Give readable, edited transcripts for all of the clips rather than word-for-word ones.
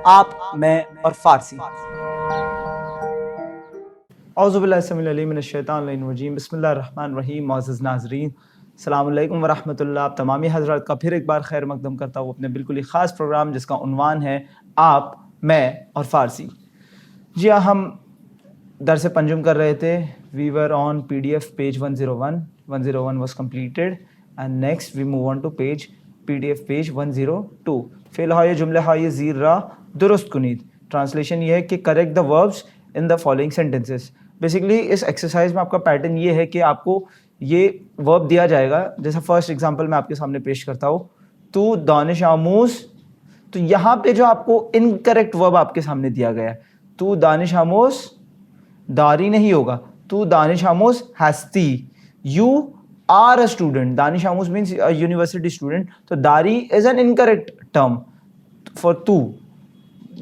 आप, मैं और फारसी। औज़ुबिल्लाहिमिनश्शैतानिर्रजीम बिस्मिल्लाहिर्रहमानिर्रहीम। मुअज़्ज़ज़ नाज़रीन, अस्सलामु अलैकुम वरहमतुल्लाह। आप तमामी हज़रात का फिर एक बार खैर मक़दम करता हूँ अपने बिल्कुल ही ख़ास प्रोग्राम जिसका उन्वान है आप, मैं और फ़ारसी। जी हाँ, हम दरस पंजुम कर रहे थे। We were on PDF page 101 was completed and next we move on to page PDF page 102। फ़ेल हाय जुमले हाय ज़ीर रा दुरुस्त कुनीत। ट्रांसलेशन ये है कि correct the verbs in the following sentences. Basically इस एक्सरसाइज में आपका पैटर्न ये है कि आपको ये वर्ब दिया जाएगा। जैसा फर्स्ट एग्जांपल मैं आपके सामने पेश करता हूँ, तू दानिश आमूज। तो यहाँ पे जो आपको इनकरेक्ट वर्ब आपके सामने दिया गया है, तू दानिश आमूज दारी नहीं होगा, तू दानिश आमूज हस्ती। यू आर अ स्टूडेंट, दानिश आमूज मीन्स यूनिवर्सिटी स्टूडेंट, तो दारी is an incorrect term for तू।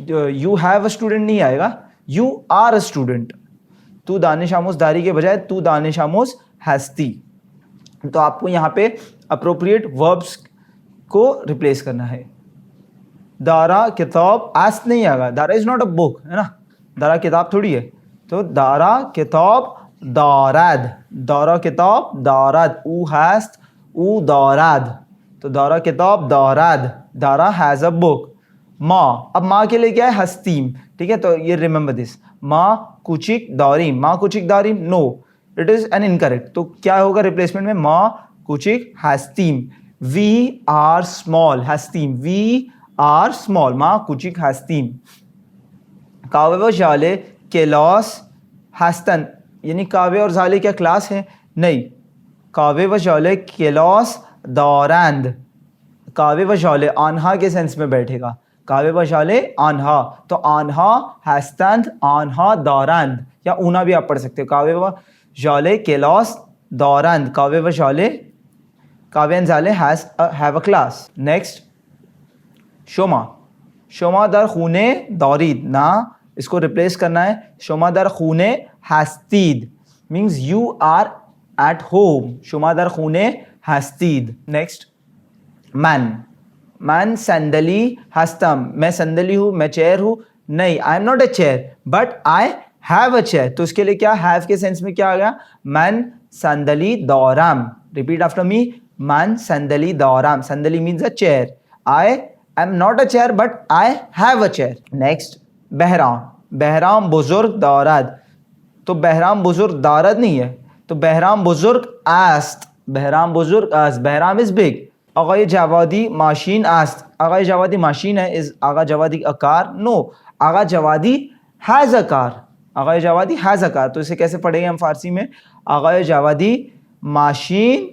यू हैव अ स्टूडेंट नहीं आएगा, यू आर अ स्टूडेंट। तू दानिश आमोज दारी के बजाय तू दानिश आमोज हस्ती। तो आपको यहाँ पे अप्रोप्रिएट वर्ब्स को रिप्लेस करना है। दारा किताब आस्त नहीं आएगा, Dara is not a book, है ना, दारा किताब थोड़ी है। तो दारा किताब दाराद, दारा किताब दाराद, ऊ हस्त ऊ दाराद, तो दारा किताब दाराद, दारा हैज़ अ बुक। माँ, अब माँ के लिए क्या है, हस्तीम, ठीक है, तो ये रिमेंबर दिस। माँ कुचिक दारीम, माँ कुचिक दारीम, no it is an incorrect. तो क्या होगा रिप्लेसमेंट में, माँ कुचिक हस्तीम। वी आर स्मॉल, हस्तीम, वी आर स्मॉल, माँ कुचिक हस्तीम। कावे व जाले केलास हस्तन, यानी कावे और जाले क्या क्लास है, नहीं, कावे व जाले केलास दारंद। कावे व जाले आन्हा के सेंस में बैठेगा, कावे व जाले आन्हा, तो आन्हा हस्तंद आन्हा दारंद, या ऊना भी आप पढ़ सकते हो, कावे व जाले केलास दारंद, कावे व जाले कावे एंड जाले हैव अ क्लास। नेक्स्ट शोमा, शोमा दर खूने दारीद, ना इसको रिप्लेस करना है, शोमा दर खूने हस्तीद means you are at home, शोमा दर खूने हस्तीद। नेक्स्ट मैन, मैन संदली हस्तम, मैं संदली हूँ, मैं चेयर हूँ, नहीं, I am not a chair but I have a chair. तो इसके लिए क्या, हैव के सेंस में क्या आ गया, मैन संदली दौराम। रिपीट आफ्टर मी, मैन संदली दौराम, संदली means a chair, I am not a chair but I have a chair. Next Bahram, Bahram बुजुर्ग दारद, तो बहराम बुजुर्ग दारद नहीं है, तो बहराम बुजुर्ग आस्त, बहराम बुजुर्ग आस्त, बहराम इज बिग। आगाए जवादी माशीन आस्त, आगाए जवादी माशीन है, इज आगा जवादी अ कार, नो, आगा जवादी हैज़ अ कार, आगाए जवादी हैज़ अ कार। तो इसे कैसे पढ़ेंगे हम फारसी में, आगाए जवादी माशीन,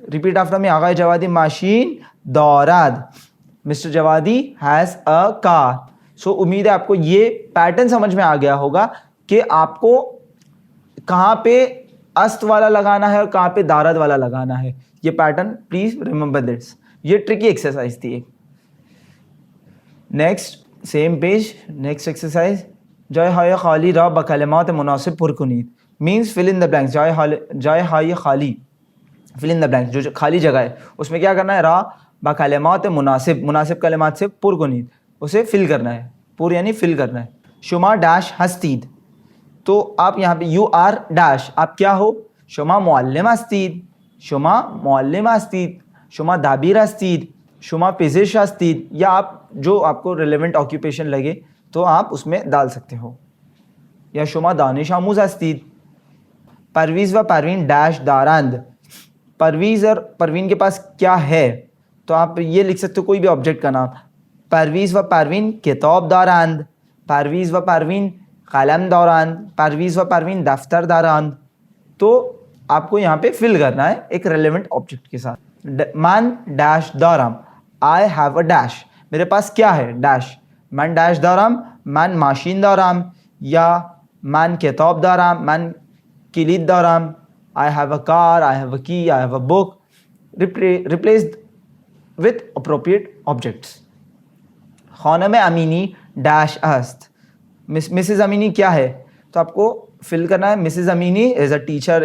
रिपीट आफ्टर मी, आगाए जवादी माशीन दारद, mister Javadi has a car. So उम्मीद है आपको ये पैटर्न समझ में आ गया होगा कि आपको कहाँ पे अस्त वाला लगाना है और कहाँ पे दारद वाला लगाना है। ये पैटर्न प्लीज रिमेंबर दिस, ये ट्रिकी एक्सरसाइज थी। Next same page, next exercise, जय हाय खाली रा बकलमात मुनासिब पुरकुनीत means fill in the blanks. जय हाय खाली, फिल इन द ब्लैंक्स, जो खाली जगह है उसमें क्या करना है, रा बकलमात मुनासिब, मुनासिब कलमात से पुरकुनीत, उसे फिल करना है, पुर यानी फिल करना है। शुमा डैश हस्तीद, तो आप यहाँ पे यू आर डैश, आप क्या हो, शुमा मुअल्लिम हस्तीद, शुमा मुअल्लिम हस्तीद, शुमा दाबीर हस्तीद, शुमा पिजिश हस्तीद, या आप जो आपको रिलेवेंट ऑक्यूपेशन लगे तो आप उसमें डाल सकते हो, या शुमा दानिश आमूज हस्तीद। परवीज़ व परवीन डैश दारंद, परवीज़ और परवीन के पास क्या है, तो आप ये लिख सकते हो कोई भी ऑब्जेक्ट का नाम, परवीज़ व परवीन किताब दारंद, परवीज़ व परवीन कलम दारंद, परवीज़ व परवीन दफ्तर दारंद। तो आपको यहाँ पे फिल करना है एक रेलेवेंट ऑब्जेक्ट के साथ। मैन डैश दारम, आई हैव अ डैश, मेरे पास क्या है, डैश, मैन डैश दारम, मैन माशीन दारम, या मैन किताब दारम, मैन किलीद दारम, I have a car, I have a key, I have a book, replaced with appropriate objects. खानम अमीनी डैश अस्त, मिसेज अमीनी क्या है, तो आपको फिल करना है, Mrs Amini is a teacher,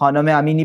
खानम अमीनी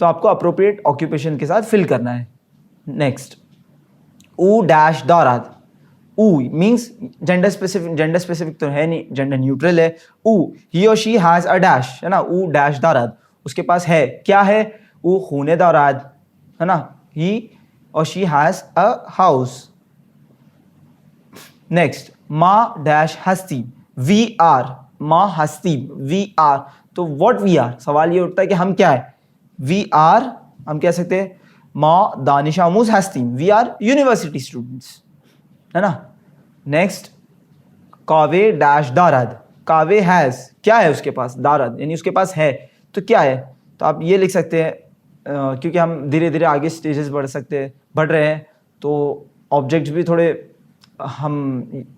तो आपको अप्रोप्रिएट ऑक्यूपेशन के साथ फिल करना है। नेक्स्ट, ऊ डैश दाराद। ऊ मीन्स जेंडर स्पेसिफिक तो है नहीं, जेंडर न्यूट्रल है। ऊ, ही और शी हैज अ डैश, है ना, ऊ डैश दाराद, उसके पास है, क्या है, ऊ खूने दाराद, है ना, ही और she has a house. Next, माँ डैश हस्ती, वी आर, माँ हस्ती, वी आर, तो व्हाट वी आर, सवाल ये उठता है कि हम क्या है। वी आर, हम कह सकते हैं माँ दानिश आमूज हस्ती, वी आर यूनिवर्सिटी स्टूडेंट्स, है ना। नेक्स्ट, कावे डैश दारद, कावे हैज, क्या है उसके पास, दारद यानी उसके पास है, तो क्या है, तो आप ये लिख सकते हैं क्योंकि हम धीरे धीरे आगे स्टेजेस बढ़ रहे हैं, तो ऑब्जेक्ट्स भी थोड़े हम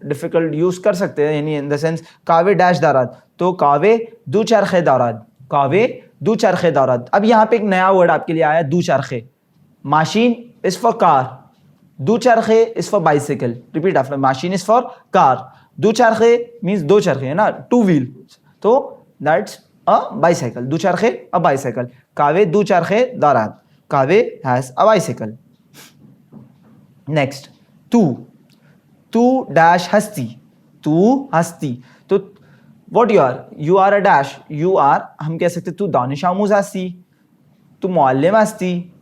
डिफ़िकल्ट यूज़ कर सकते हैं, यानी इन द सेंस कावे डैश दाराद, तो कावे दो चरखे दाराद, कावे दो चरखे दाराद। अब यहाँ पे एक नया वर्ड आपके लिए आया, दो चरखे। माशीन इज़ फॉर कार, दो चरखे is for bicycle. Repeat after, माशीन इज़ फॉर कार, दो चरखे मीन्स दो चरखे, है ना, टू व्हील, तो दैट्स अ बाइसाइकिल, दो चरखे अ बाइसाइकिल। कावे दो चरखे दाराद, Kaveh has a bicycle. Next, तू डैश हस्ती, तू हस्ती, तो what you are a dash, you are, हम कह सकते तू दानिश आमूज हस्ती, तू मुअल्लिम हस्ती,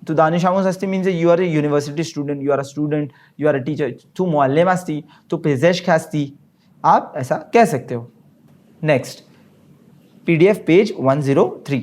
तू दानिश आमूज हस्ती means you are a university student, you are a student, you are a teacher, तू मुअल्लिम हस्ती, तू पिज़ेश्क हस्ती, आप ऐसा कह सकते हो। Next, PDF page 103,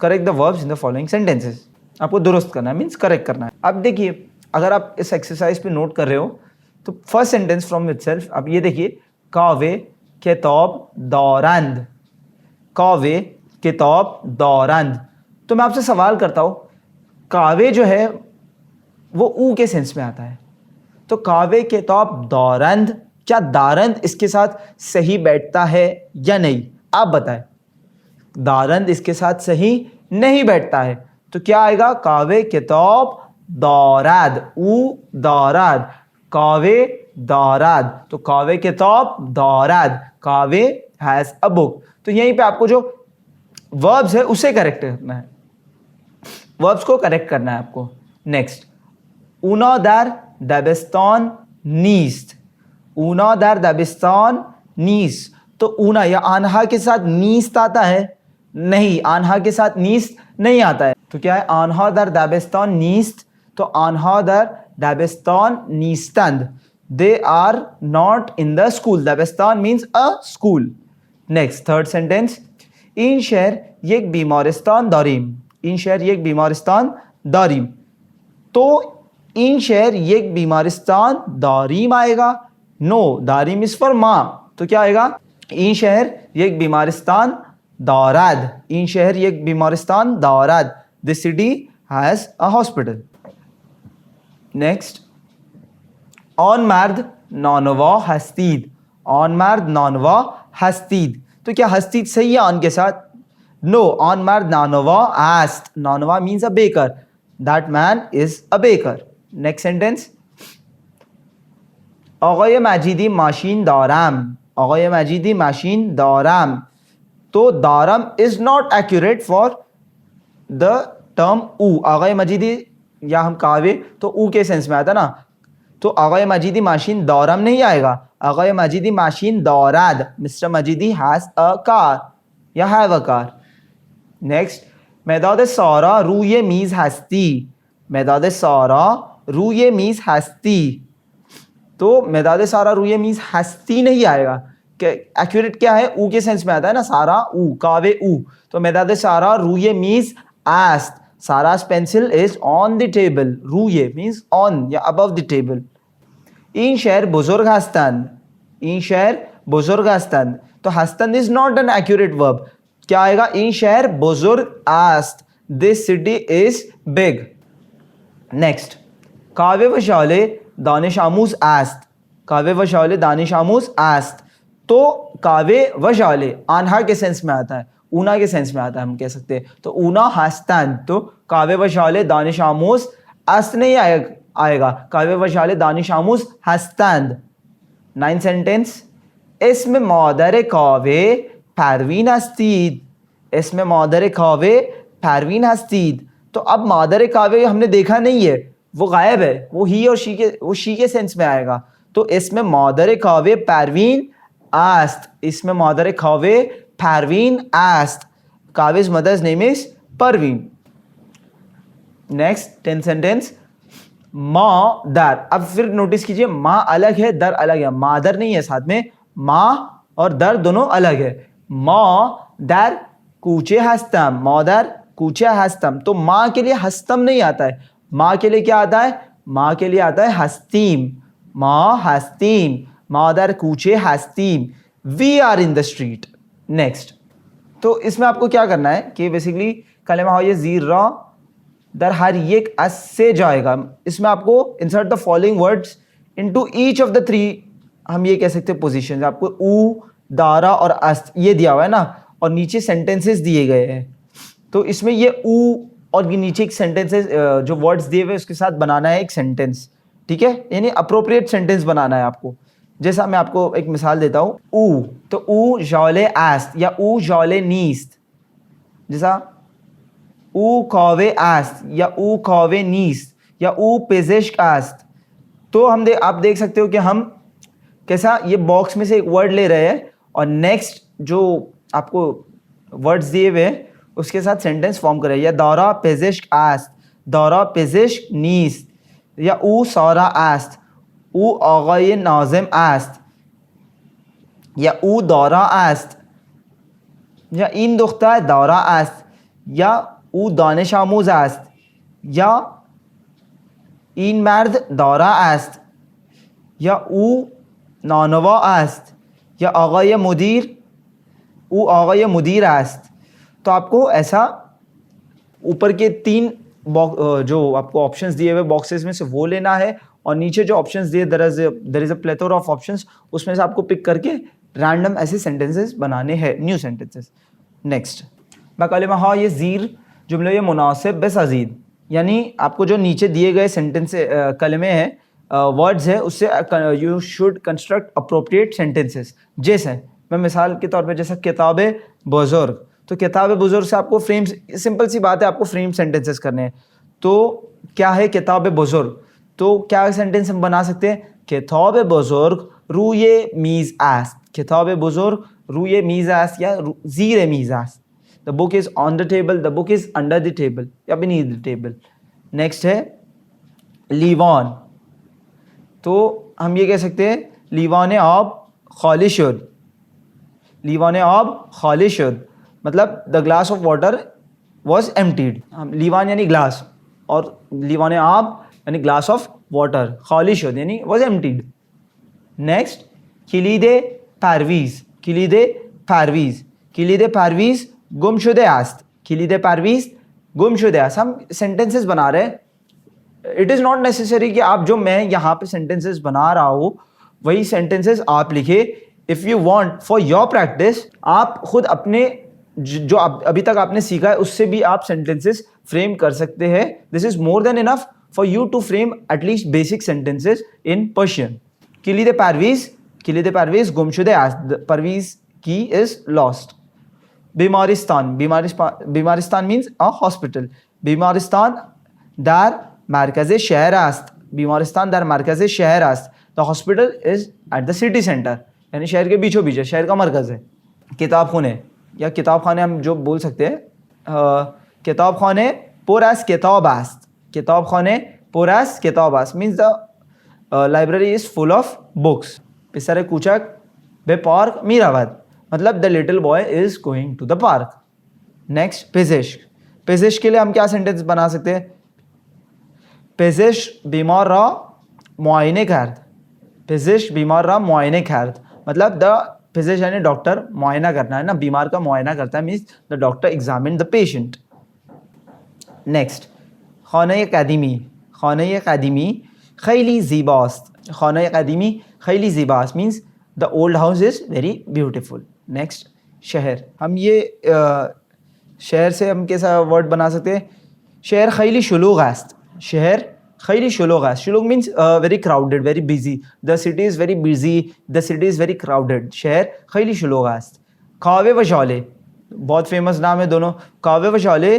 correct the verbs in the following sentences, आपको दुरुस्त करना है, मीन्स करेक्ट करना है। अब देखिए, अगर आप इस एक्सरसाइज पे नोट कर रहे हो तो फर्स्ट सेंटेंस फ्रॉम इटसेल्फ, आप ये देखिए, कावे किताब दौरांद, कावे किताब दौरांद, तो मैं आपसे सवाल करता हूँ, कावे जो है वो ऊ के सेंस में आता है, तो कावे किताब दौरांद, क्या दारंद इसके साथ सही बैठता है या नहीं, आप बताएं। दारंद इसके साथ सही नहीं बैठता है, तो क्या आएगा, कावे किताब दौराद, ऊ दौराद, कावे दौराद, तो कावे किताब दौराद, कावे हैज अ बुक। तो यहीं पे आपको जो वर्ब्स है उसे करेक्ट करना है, वर्ब्स को करेक्ट करना है आपको। नेक्स्ट, ऊना दर दबिस्तान नीस्त, ऊना दर दबिस्तान नीस, तो ऊना या आन्हा के साथ नीस्त आता है, नहीं, आन्हा के साथ नीस्त नहीं आता है, तो क्या है, आन्हा दर दबिस्तान नीस्त, तो आन्हा दर दबिस्तान नीस्तंद, they are not in the school, दबिस्तान means a school. Next, third sentence, इन शहर एक बीमारिस्तान दारिम, इन शहर एक बीमारिस्तान दारिम, तो इन शहर एक बीमारिस्तान दारिम आएगा, नो, दारिम इज फॉर माँ, तो क्या आएगा, इन शहर एक बीमारिस्तान दाराद, इन शहर एक बीमारिस्तान दाराद, this city has a hospital. Next, ऑन मर्द नॉनवा हस्तीद, ऑन मर्द नॉनवा हस्तीद, तो क्या हस्तीद सही है ऑन के साथ, नो, ऑन मर्द नॉनवा आस्ट, नॉनवा means a baker, that man is a baker. Next sentence, आगाय माजिदी माशीन दाराम, आगाय माजिदी माशीन दाराम, तो दारम is not accurate for the term uh, आगाय मजीदी या हम कावे तो ऊ के सेंस में आता ना, तो आगाय मजीदी माशीन दारम नहीं आएगा, आगाय मजीदी माशीन दाराद, mister Majidi has a car या हैव अ कार। नेक्स्ट, मेदाद सारा रूये मीज हस्ती, मेदाद सारा रूये मीज हस्ती, तो मेदाद सारा रूये मीज हस्ती नहीं आएगा, एक्यूरेट क्या है, ऊ के सेंस में आता है ना, सारा ऊ, कावे ऊ, तो मेदाद सारा रूये मीज आस्ट, Sara's pencil is on the table, रूये means on या above the table। इन शहर बुजुर्ग हस्तन, इन शहर बुजुर्ग हस्तन, तो हस्तन is not an accurate verb, क्या आएगा, इन शहर बुजुर्ग आस्त, this city is big। Next, कावे व शाले दानिश आमूज आस्त, कावे व शाले दानिश आमूज आस्त, तो कावे व शाले आन्हा के सेंस में आता है, ऊना के सेंस में आता है, हम कह सकते हैं, तो ऊना हस्तन, तो कावे व शाले दानिश आमूज अस्त नहीं आएगा, कावे व शाले दानिश आमूज हस्तंद। 9th सेंटेंस, इसमें मादर कावे परवीन हस्तीद, इसमें मादर खावे परवीन हस्तीद। तो अब मादर खावे हमने देखा नहीं है, वो गायब है, वो ही और शी के सेंस में आएगा। तो इसमें मादर खावे परवीन आस्त, इसमें मादर खावे परवीन आस्त, कावेज mother's name is Parveen. Next 10 sentence, माँ दर। अब फिर नोटिस कीजिए, माँ अलग है, दर अलग है, मादर नहीं है साथ में, माँ और दर दोनों अलग है। माँ दर कूचे हस्तम, मादर कूचे हस्तम। तो माँ के लिए हस्तम नहीं आता है, माँ के लिए क्या आता है? माँ के लिए आता है हस्तीम, माँ हस्तीम, मादर कूचे हस्तीम। We are in the street. Next, तो इसमें आपको क्या करना है कि बेसिकली कलमा ये जीरा दर हर एक अस से जाएगा। इसमें आपको insert the following words into each of the 3, हम ये कह सकते हैं पोजीशन। आपको ऊ, दारा और अस्त ये दिया हुआ है ना, और नीचे सेंटेंसेस दिए गए हैं। तो इसमें ये ऊ और ये नीचे एक सेंटेंसेस जो वर्ड्स दिए हुए उसके साथ बनाना है एक सेंटेंस, ठीक है, यानी अप्रोप्रिएट सेंटेंस बनाना है आपको। जैसा मैं आपको एक मिसाल देता हूँ, ऊ, तो ऊ जौले आस्त या ऊ जौले नीस्त, जैसा ऊ कौवे आस्त या ऊ कौवे नीस्त या ऊ पेजिश्क आस्त। तो आप देख सकते हो कि हम कैसा ये बॉक्स में से एक वर्ड ले रहे हैं और नेक्स्ट जो आपको वर्ड्स दिए हुए हैं उसके साथ सेंटेंस फॉर्म कर रहे हैं। या दौरा पेजिश्क आस्त, दौरा पेजिश्क नीस्त, या ऊ सौरा आस्त, ऊ आगाए नाज़िम आस्त, या ऊ दौरा आस्त, या इन दुख्ता दौरा आस्त, या ऊ दानिश आमूज आस्त, या इन मर्द दौरा आस्त, या ऊ नानवा आस्त, या आगाए मुदीर, ऊ आगाए मुदीर आस्त। तो आपको ऐसा ऊपर के 3 जो आपको ऑप्शंस दिए हुए बॉक्सेस में से वो लेना है, और नीचे जो ऑप्शंस दिए there is a plethora of options, उसमें से आपको पिक करके रैंडम ऐसे सेंटेंसेस बनाने हैं, न्यू सेंटेंसेस। नेक्स्ट, बाकलिमा हाँ ये ज़ीर जुमले ये मुनासिब बस अजीद, यानी आपको जो नीचे दिए गए सेंटेंस कलमे हैं वर्ड्स है उससे you should construct appropriate sentences. जैसे मैं मिसाल के तौर पे जैसा किताब बुजुर्ग, तो किताब बुजुर्ग से आपको फ्रेम, सिंपल सी बात है, आपको फ्रेम सेंटेंसेस करने हैं। तो क्या है किताब बुजुर्ग, तो क्या सेंटेंस हम बना सकते हैं? किताब बुजुर्ग रूये मीज़ आस्त, किताब बुजुर्ग रूये मीज़ आस्त या ज़ीर मीज़ आस्त। The book is on the table, the book is under the table या beneath द टेबल। नेक्स्ट है लीवान, तो हम ये कह सकते हैं लीवान आब खाली शुद, लीवान आब खाली शुद, मतलब the glass of water was emptied. हम लीवान यानी ग्लास और लीवान आब यानी ग्लास ऑफ वाटर, खाली शुद यानी वॉज एम्प्टीड। नेक्स्ट किलीदे परवीज़, किलीदे परवीज़, किलीदे परवीज़ गुमशुदे आस्त, किलीदे परवीज़ गुमशुदे आस्त। हम सेंटेंसेस बना रहे हैं, इट इज़ नॉट नेसेसरी कि आप जो मैं यहाँ पे सेंटेंसेस बना रहा हूँ वही सेंटेंसेस आप लिखे। If you want for your practice, आप खुद अपने जो अभी तक आपने सीखा है उससे भी आप सेंटेंसेस फ्रेम कर सकते हैं। This is more than enough for you to frame at least basic sentences in Persian. किलीदे परवीज़, किलीदे परवीज़ गुमशुदे आस्त, परवीज़ की इज़ लॉस्ट। बीमारिस्तान, बीमारिस्तान मीन्स अ हॉस्पिटल, बीमारिस्तान दार मरकज़ शहर आस्त, बीमारिस्तान दार मरकज़ शहर आस्त, the hospital is at the city centre, यानी शहर के बीचों बीच है, शहर का मरकज़ है। किताब खाने या किताब खाने हम जो बोल सकते हैं, किताब खाने पुरस किताब आस्त, किताब खाने पुरस किताब आस्त means the library is full of books. पिसर कूचक बे पार्क मीराबाद, मतलब the little boy is going to the park. Next पेजिश्क, पेजिश्क के लिए हम क्या सेंटेंस बना सकते हैं? पेजिश्क बीमार रा मुआयने करद, पेजिश्क बीमार रा मुआयने करद, मतलब द फिजिशियन यानी डॉक्टर मुआयना करना है ना, बीमार का मुआयना करता है, means the doctor examine the patient. Next खाने कदीमी, खाने कदीमी खैली ज़ीबास्त, खाने कदीमी खैली ज़ीबास्त means the old house is very beautiful. Next शहर, हम ये शहर से हम कैसा वर्ड बना सकते हैं? शहर खैली शुलूग आस्त, शहर खैली शुलूग आस्त, शुलूग means very crowded, very busy, the city is very busy, the city is very crowded, शहर खैली शुलूग आस्त। कावे व शौले, बहुत फेमस नाम है दोनों. कावे व शौले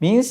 means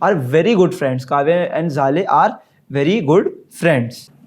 are very good friends. कावे and जाले are very good friends.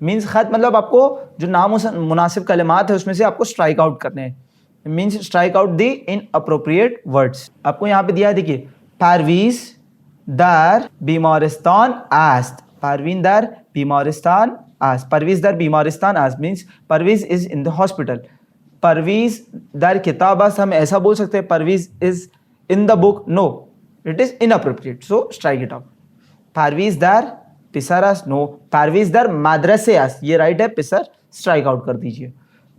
Means खत मतलब आपको जो नामुनासिब कलमात है उसमें से आपको स्ट्राइक आउट करने हैं. Means strike out the in appropriate words. आपको यहाँ पे दिया है देखिए, परवीज दर बीमारिस्तान आस्त. परवीन दर बीमारिस्तान आस्त. परवीज दर बीमारिस्तान आस्त means Parviz is in the hospital. Parviz दर किताब आस्त हम ऐसा बोल सकते हैं, Parviz is in the book. No, it is inappropriate, so strike it out. Parviz दर पिसरास, नो. परवीज दर मदरसे आस्त, ये राइट है, पिसर स्ट्राइक आउट कर दीजिए.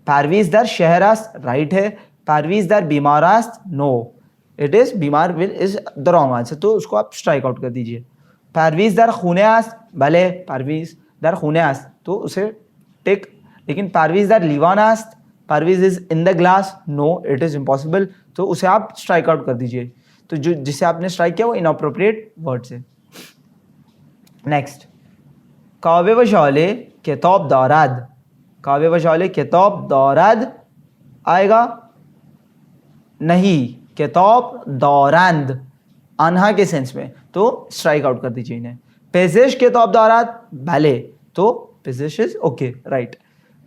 परवीज दर शहरास्त, राइट है. परवीज दर बीमारास्त, नो, इट इज बीमार will is the wrong answer, तो उसको आप स्ट्राइक आउट कर दीजिए. परवीज दर खूने आस्त, भले परवीज दर खूने आस्त तो उसे टिक. लेकिन परवीज दर लीवान आस्त, Parviz is in the glass, no, it is impossible, तो उसे आप स्ट्राइक आउट कर दीजिए. तो जो जिसे आपने स्ट्राइक किया वो इनअप्रोप्रिएट वर्ड से. नेक्स्ट, कावे व शौले किताब दाराद. कावे व शौले किताब दाराद आएगा नहीं, किताब दौरांद अनहा के सेंस में, तो स्ट्राइक आउट कर दीजिए इन्हें. पेजिश किताब दाराद, भले, तो पेजिश इज ओके, राइट.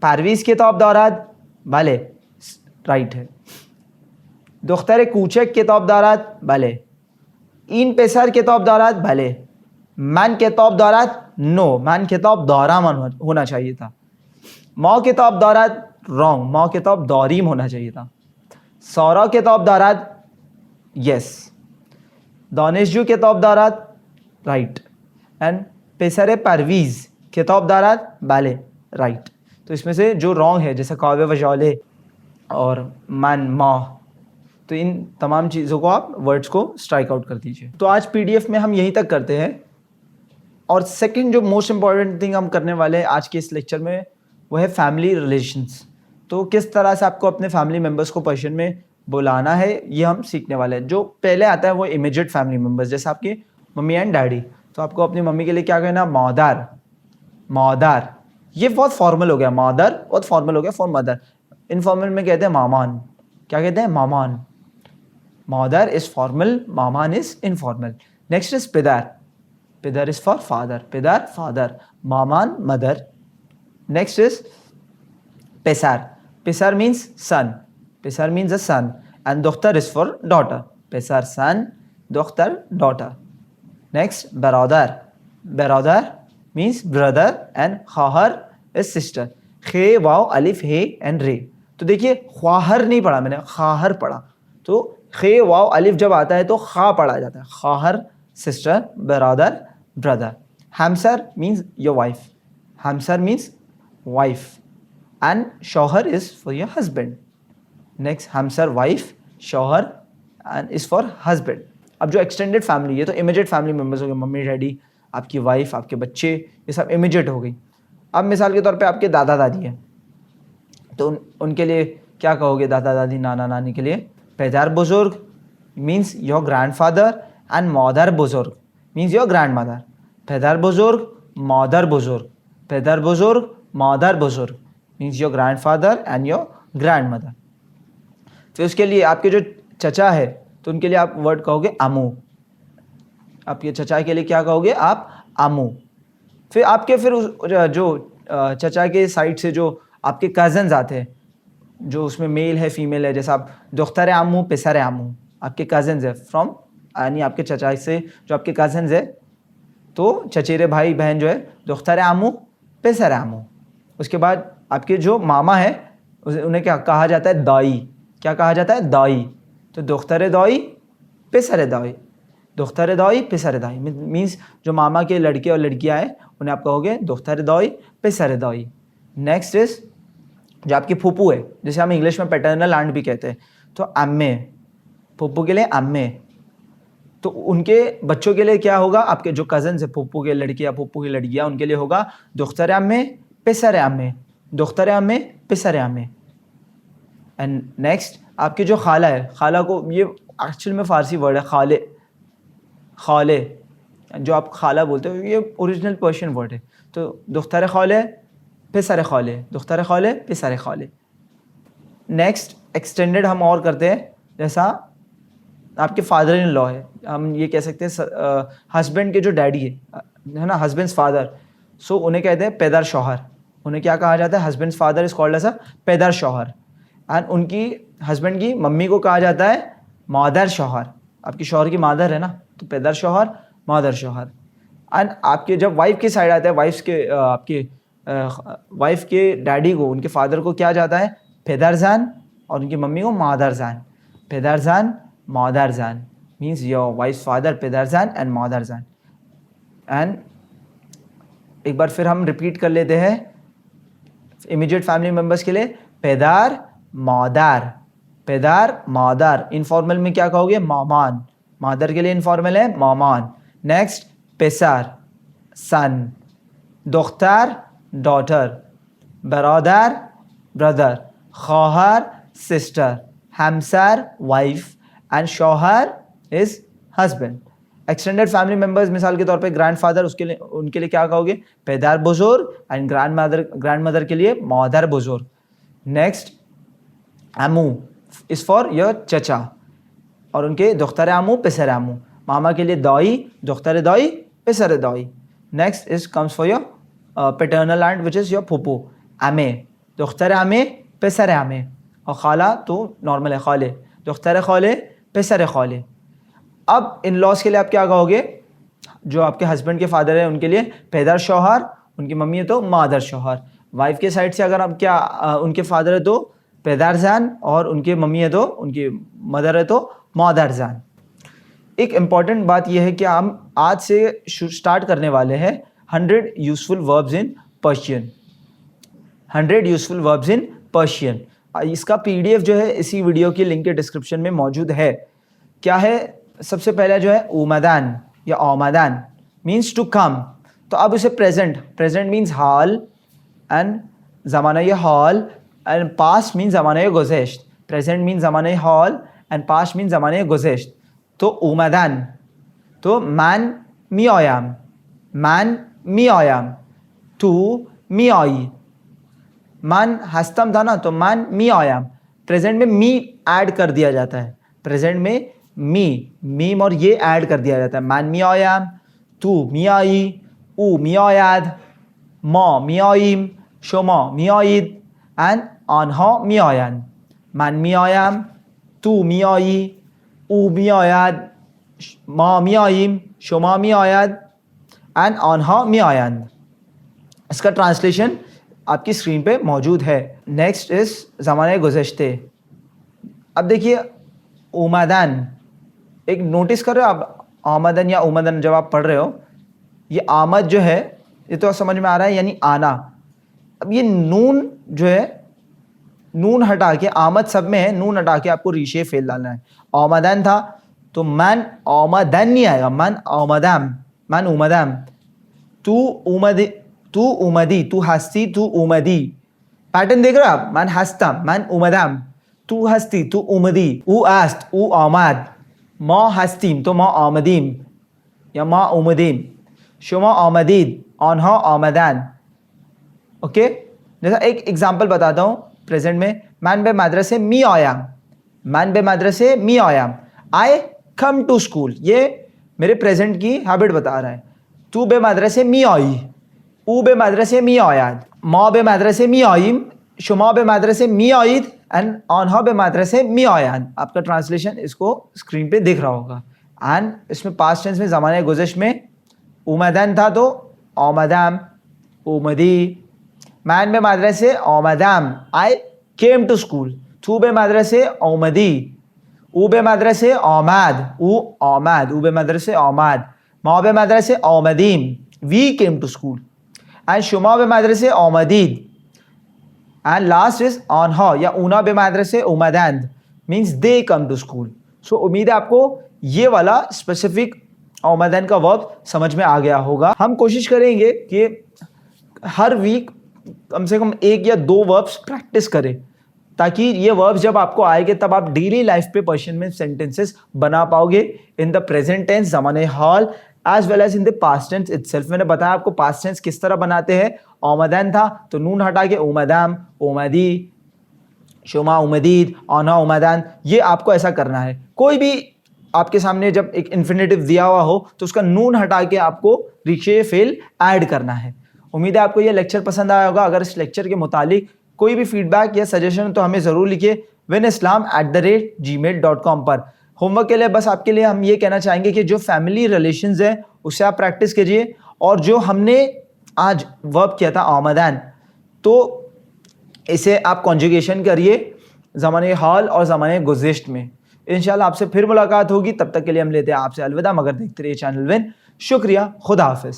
परवीज किताब दाराद, भले, राइट है. दुख्तर कूचक किताब दाराद, भले. इन पेसर किताब दाराद, भले. मन किताब दाराद, नो, मन किताब दौरामन होना चाहिए था. मौ किताब दाराद, रॉन्ग, मौ किताब दौरीम होना चाहिए था. सौरा किताब दाराद, यस. दानिशजू किताब दाराद, राइट. एंड पेसर परवीज किताब दाराद, भले, राइट. तो इसमें से जो रॉन्ग है, जैसे कावे व शौले और मन, मौ, तो इन तमाम चीज़ों को आप वर्ड्स को स्ट्राइक आउट कर दीजिए. तो आज पीडीएफ में हम यहीं तक करते हैं. और सेकंड जो मोस्ट इंपॉर्टेंट थिंग हम करने वाले हैं आज के इस लेक्चर में वो है फैमिली रिलेशंस. तो किस तरह से आपको अपने फैमिली मेम्बर्स को पर्शियन में बुलाना है ये हम सीखने वाले हैं. जो पहले आता है वो इमीडिएट फैमिली मेम्बर्स, जैसे आपकी मम्मी एंड डैडी. तो आपको अपनी मम्मी के लिए क्या कहना, मदर. मदर ये बहुत फॉर्मल हो गया, मदर बहुत फॉर्मल हो गया फॉर मदर. इनफॉर्मल में कहते हैं मामान. क्या कहते हैं, मामान. मदर इज फॉर्मल, मामान इज इनफॉर्मल. नेक्स्ट इज पिदर. पिदर इज फॉर फादर, पिदर फादर, मामान मदर. नेक्स्ट इज पेसर. पेसर मीन्स सन, पेसर मीन्स अ सन. एंड दोख्तर इज फॉर डॉटर, पेसर सन, दोख्तर डॉटर. नेक्स्ट बरादर. बरादर मीन्स ब्रदर एंड खाहर इज सिस्टर. खे वाव अलिफ हे एंड रे. तो देखिए ख्वाहर नहीं पढ़ा मैंने, खाहर पढ़ा. तो खे वाव अलिफ जब आता है तो खा पढ़ा जाता है. खाहर सिस्टर, बरादर ब्रदर. हमसर मीन्स योर वाइफ, हमसर मीन्स वाइफ. एंड शौहर is for your husband. Next हमसर वाइफ, शौहर एंड इज फॉर हस्बैंड. अब जो एक्सटेंडेड फैमिली है तो इमीडिएट फैमिली मेम्बर्स हो गए, मम्मी डैडी, आपकी वाइफ, आपके बच्चे, ये सब इमीडिएट हो गई. अब मिसाल के तौर पे आपके दादा दादी हैं तो उनके लिए क्या कहोगे, दादा दादी नाना नानी के लिए पेदर बुजुर्ग means your grandfather and mother बुजुर्ग मीन्स योर ग्रैंड मदर. पेदर बुजुर्ग, मदर बुजुर्ग, पेदर बुजुर्ग, मदर बुजुर्ग means your grandfather and your grand mother. फिर उसके लिए आपके जो चचा है तो उनके लिए आप वर्ड कहोगे अमू. आपके चचा के लिए क्या कहोगे आप, अमू. फिर आपके फिर जो चचा के साइड से जो आपके कज़न्स आते हैं, जो उसमें मेल है फीमेल है, जैसे आप दोख्तर अमू, पेसर अमू, आपके कज़न्स है फ्रॉम, यानी आपके चचा से जो आपके कज़न्स है तो चचेरे भाई बहन जो है दोख्तर अमू, पेसर अमू. उसके बाद आपके जो मामा है उन्हें क्या कहा जाता है, दाई. क्या कहा जाता है, दाई. तो दोख्तर दाई, पेसर दाई, दोख्तर दाई, पेसर दाई मीन्स जो मामा के लड़के और लड़कियां हैं उन्हें आप कहोगे दोख्तर दाई, पेसर दाई. नेक्स्ट इज जो आपकी फूफू है, जैसे हम इंग्लिश में पैटर्नल आंट भी कहते हैं, तो अम्मे, फूफू के लिए अम्मे. तो उनके बच्चों के लिए क्या होगा, आपके जो कज़न है फूफू के लड़के या फूफू की लड़कियां, उनके लिए होगा दोख्तर अम्मे, पेसर अम्मे, दोख्तर अम्मे, पेसर अम्मे. एंड नेक्स्ट आपकी जो खाला है, खाला को ये एक्चुअल में फ़ारसी वर्ड है खाले. खाले जो आप खाला बोलते हो ये ओरिजिनल पर्शियन वर्ड है. तो दोख्तर खाले पेसर खाले, दुख्तर खाले, पेसर खाले। नेक्स्ट एक्सटेंडेड हम और करते हैं, जैसा आपके फादर इन लॉ है, हम ये कह सकते हैं हस्बैंड के जो डैडी है ना, हस्बैंड्स फादर, सो उन्हें कहते हैं पेदर शौहर। उन्हें क्या कहा जाता है? Husband's father is called as a पेदर शौहर। एंड उनकी हस्बैंड की मम्मी को कहा जाता है मादर शौहर। आपकी शौहर की मादर है ना, तो पेदर शौहर, मादर शौहर। एंड आपके जब वाइफ की साइड आता है, आपके वाइफ के डैडी को, उनके फादर को क्या जाता है? पेदरजान, और उनकी मम्मी को मादरजान। पेदरजान, मादरजान मीन्स योर वाइफ्स फादर पेदरजान एंड मादरजान। एंड एक बार फिर हम रिपीट कर लेते हैं इमीडिएट फैमिली मेम्बर्स के लिए, पेदार, मादार, पेदार, मादार। इनफॉर्मल में क्या कहोगे? मामान। मादर के लिए इनफॉर्मल है मामान। नेक्स्ट पेसार, सन, दुख्तार, डॉटर, बरादर, ब्रदर, ख्वाहर, सिस्टर, हमसार, वाइफ, एंड शौहर is husband. Extended family members मिसाल के तौर पे ग्रैंडफादर, उनके लिए क्या कहोगे? पेदार बुजुर्ग, एंड ग्रैंडमदर के लिए मादर बुजुर्ग। Next Amu is for your चचा, और उनके दुख्तर अमू, पेसर अमू। मामा के लिए दाई, दुख्तर दाई, पेसर दाई। Next is comes for your paternal aunt which is your फूफू, अमे, दुख्तर अमे, पेसर अमे। और खाला तो नॉर्मल है खाले, दुख्तर खाले, पेसर खाले। अब इन लॉज के लिए आप क्या कहोगे? जो आपके हस्बैंड के फादर है उनके लिए पेदर शौहर, उनकी मम्मी है तो मादर शौहर। वाइफ के साइड से अगर आप उनके फादर है तो पेदरजान, और उनकी मम्मी है तो, उनकी मदर है तो मादरजान। एक इम्पॉर्टेंट बात यह है कि हम आज से स्टार्ट करने वाले हैं 100 useful verbs in Persian. 100 useful verbs in Persian. इसका PDF जो है इसी वीडियो की लिंक के डिस्क्रिप्शन में मौजूद है। क्या है? सबसे पहला जो है उमदान या ओमदान मीन्स टू कम। तो अब उसे प्रेजेंट मीन्स हाल, एंड ज़माना हाल, एंड पास्ट मीन्स ज़माना गुज़श्त। प्रेजेंट मीन्स ज़माना हाल एंड पास्ट मीन्स ज़माना गुज़श्त। तो उमदान, तो मैन मी आयाम, मैन मी आयाम, टू मी आई। मान हस्तम था ना, तो मान मी आयाम। प्रेजेंट में मी ऐड कर दिया जाता है, प्रेजेंट में मीम और ये ऐड कर दिया जाता है। मान मी आयाम, तू मी आई, ऊ मी आयाद, मा मी आइम, शोमा मी आइद, एंड आन्हा मी आयान। मान मी आयाम, तू मी आई, ऊ मी आयाद, मा मी आइम, शोमा मी आयाद, एंड आन्हा मी आयान। इसका ट्रांसलेशन आपकी स्क्रीन पे मौजूद है। नेक्स्ट इस ज़माने गुज़श्ते। अब देखिए उमदान, एक नोटिस कर रहे हो आप, आमदन या उमदन जब आप पढ़ रहे हो, ये आमद जो है ये तो समझ में आ रहा है यानी आना। अब ये नून जो है, नून हटा के, आमद सब में है, नून हटा के आपको रीशे फेल डालना है। आमदन था तो मन आमदन नहीं आएगा, मन आमदम, मन उमदम। तू उमदी, तू हस्ती, तू उमदी। पैटर्न देख रहे हो आप? मन हस्तम, मन उमदम, तू हस्ती, तू उमदी, ऊ आस्त, ऊ आमद, मा हस्तीम तो मा आमदीम या मा उमदीम, शुमा आमदीद, आन्हा आमदान। ओके, जैसा एक एग्जांपल बताता हूँ प्रेजेंट में। मैन बे मदरसे मी आयाम, मैन बे मदरसे मी आयाम, आई कम टू स्कूल। ये मेरे प्रेजेंट की हैबिट बता रहा है। तू बे मदरसे मी आई, ऊ बे मदरसे मी आयाद, मा बे मदरसे मी आइम, शुमा बे मदरसे मी आइद, एंड आन्हा बे मदरसे मी आयान। आपका ट्रांसलेशन इसको स्क्रीन पे दिख रहा होगा। एंड इसमें पास्ट टेंस में ज़माने गुज़श्त में उमदन था तो आमदाम, उमदी। मैन बे मदरसे आमदाम, आई केम टू स्कूल। तू बे मदरसे आमदी, ऊ बे मदरसे आमाद, ऊ आमाद, ऊ बे मदरसे आमाद, मा बे मदरसे आमदीम, we came to school. And शुमा बे मदरसे आमदीद, एंड लास्ट इज आन्हा या ऊना बे मदरसे उमदंद means they come to school. So उम्मीद है आपको ये वाला स्पेसिफिक आमदन का वर्ब समझ में आ गया होगा। हम कोशिश करेंगे कि हर वीक कम से कम 1 या 2 वर्ब्स प्रैक्टिस करें, ताकि ये वर्ब्स जब आपको आएंगे तब आप डेली लाइफ पे पर्शियन में सेंटेंसेस बना पाओगे इन द प्रेजेंट टेंस, ज़माने हाल as well as in the past tense itself. मैंने बताया आपको पास्ट टेंस किस तरह बनाते हैं। ओमदान था तो नून हटा के ओमदाम, ओमदी, शुमा उमदीद, आना उमदान, ये आपको ऐसा करना है। कोई भी आपके सामने जब एक इन्फिनेटिव दिया हुआ हो तो उसका नून हटा के आपको रिक्शे फेल ऐड करना है। उम्मीद है आपको ये लेक्चर पसंद आया होगा। अगर इस लेक्चर के मुतालिक कोई भी फीडबैक या सजेशन तो हमें ज़रूर लिखिए winislam@gmail.com पर। होमवर्क के लिए बस आपके लिए हम ये कहना चाहेंगे कि जो फैमिली रिलेशंस है उससे आप प्रैक्टिस कीजिए, और जो हमने आज वर्ब किया था आमदान, तो इसे आप कॉन्जुगेशन करिए ज़माने हाल और ज़माने गुज़िश्त में। इंशाल्लाह आपसे फिर मुलाकात होगी, तब तक के लिए हम लेते हैं आपसे अलविदा, मगर देखते रहिए चैनल विन। शुक्रिया, खुदा हाफिज़।